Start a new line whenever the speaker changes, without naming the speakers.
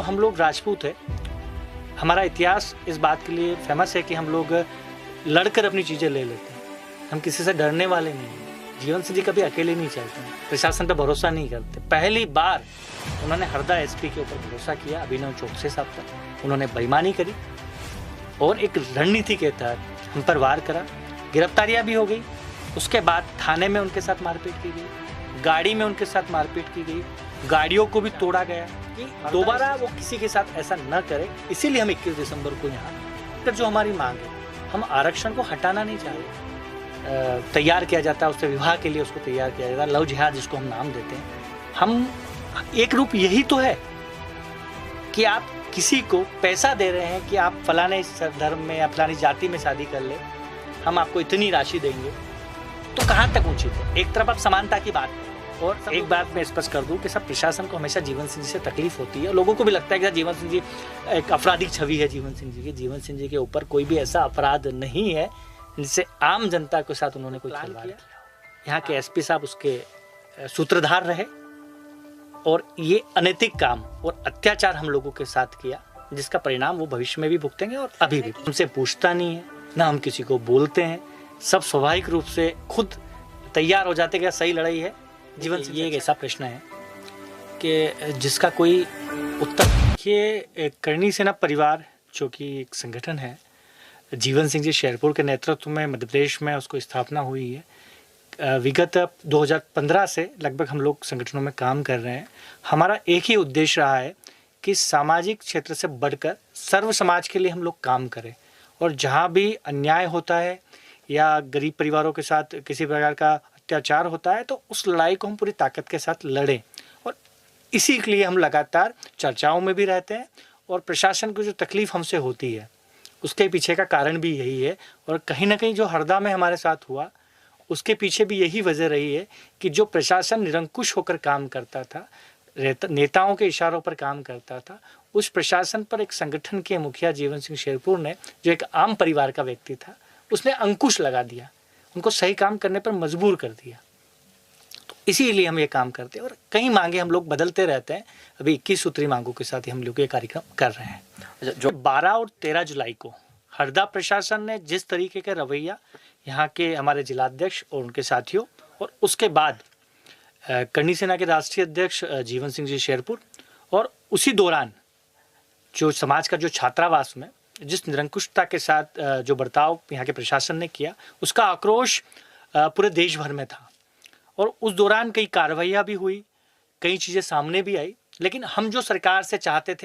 हम लोग राजपूत है। हमारा इतिहास इस बात के लिए फेमस है कि हम लोग लड़कर अपनी चीज़ें ले लेते हैं। हम किसी से डरने वाले नहीं हैं। जीवन सिंह जी कभी अकेले नहीं चलते हैं, प्रशासन पर भरोसा नहीं करते। पहली बार उन्होंने हरदा एसपी के ऊपर भरोसा किया, अभिनव चौकसे साहब पर। उन्होंने बेईमानी करी और एक रणनीति के तहत हम पर वार करा। गिरफ्तारियां भी हो गई। उसके बाद थाने में उनके साथ मारपीट की गई, गाड़ी में उनके साथ मारपीट की गई, गाड़ियों को भी तोड़ा गया कि दोबारा वो किसी के साथ ऐसा न करे। इसीलिए हम 21 दिसंबर को यहाँ जो हमारी मांग है, हम आरक्षण को हटाना नहीं चाह रहे। तैयार किया जाता है उससे विवाह के लिए, उसको तैयार किया जाता है, लव जिहाद जिसको हम नाम देते हैं। हम एक रूप यही तो है कि आप किसी को पैसा दे रहे हैं कि आप फलाने धर्म में या फलानी जाति में शादी कर ले, हम आपको इतनी राशि देंगे। तो कहाँ तक उचित है? एक तरफ आप समानता की बात करें, और एक बात मैं स्पष्ट कर दूं कि सब प्रशासन को हमेशा जीवन सिंह जी से तकलीफ होती है। लोगों को भी लगता है कि जीवन सिंह जी एक आपराधिक छवि है। जीवन सिंह जी की, जीवन सिंह जी के ऊपर कोई भी ऐसा अपराध नहीं है जिससे आम जनता के साथ उन्होंने कोई खिलवाड़ किया। यहाँ के एसपी साहब उसके सूत्रधार रहे और ये अनैतिक काम और अत्याचार हम लोगों के साथ किया, जिसका परिणाम वो भविष्य में भी भुगतेंगे। और अभी भी हमसे पूछता नहीं है, ना हम किसी को बोलते हैं। सब स्वाभाविक रूप से खुद तैयार हो जाते कि सही लड़ाई है। जीवन से ये एक ऐसा प्रश्न है कि जिसका कोई उत्तर। ये करणी सेना परिवार जो कि एक संगठन है, जीवन सिंह जी शेरपुर के नेतृत्व में मध्य प्रदेश में उसको स्थापना हुई है। विगत 2015 से लगभग हम लोग संगठनों में काम कर रहे हैं। हमारा एक ही उद्देश्य रहा है कि सामाजिक क्षेत्र से बढ़कर सर्व समाज के लिए हम लोग काम करें, और जहाँ भी अन्याय होता है या गरीब परिवारों के साथ किसी प्रकार का अत्याचार होता है तो उस लड़ाई को हम पूरी ताकत के साथ लड़ें। और इसी के लिए हम लगातार चर्चाओं में भी रहते हैं, और प्रशासन को जो तकलीफ़ हमसे होती है उसके पीछे का कारण भी यही है। और कहीं ना कहीं जो हरदा में हमारे साथ हुआ उसके पीछे भी यही वजह रही है कि जो प्रशासन निरंकुश होकर काम करता था, नेताओं के इशारों पर काम करता था, उस प्रशासन पर एक संगठन के मुखिया जीवन सिंह शेरपुर ने, जो एक आम परिवार का व्यक्ति था, उसने अंकुश लगा दिया, उनको सही काम करने पर मजबूर कर दिया। तो इसीलिए हम ये काम करते हैं और कई मांगे हम लोग बदलते रहते हैं। अभी 21 सूत्री मांगों के साथ ही हम लोग ये कार्यक्रम कर रहे हैं। जो 12 और 13 जुलाई को हरदा प्रशासन ने जिस तरीके का रवैया, यहाँ के हमारे जिलाध्यक्ष और उनके साथियों, और उसके बाद करणी सेना के राष्ट्रीय अध्यक्ष जीवन सिंह जी शेरपुर, और उसी दौरान जो समाज का जो छात्रावास में जिस निरंकुशता के साथ जो बर्ताव यहाँ के प्रशासन ने किया, उसका आक्रोश पूरे देश भर में था। और उस दौरान कई कार्रवाइयाँ भी हुई, कई चीज़ें सामने भी आई। लेकिन हम जो सरकार से चाहते थे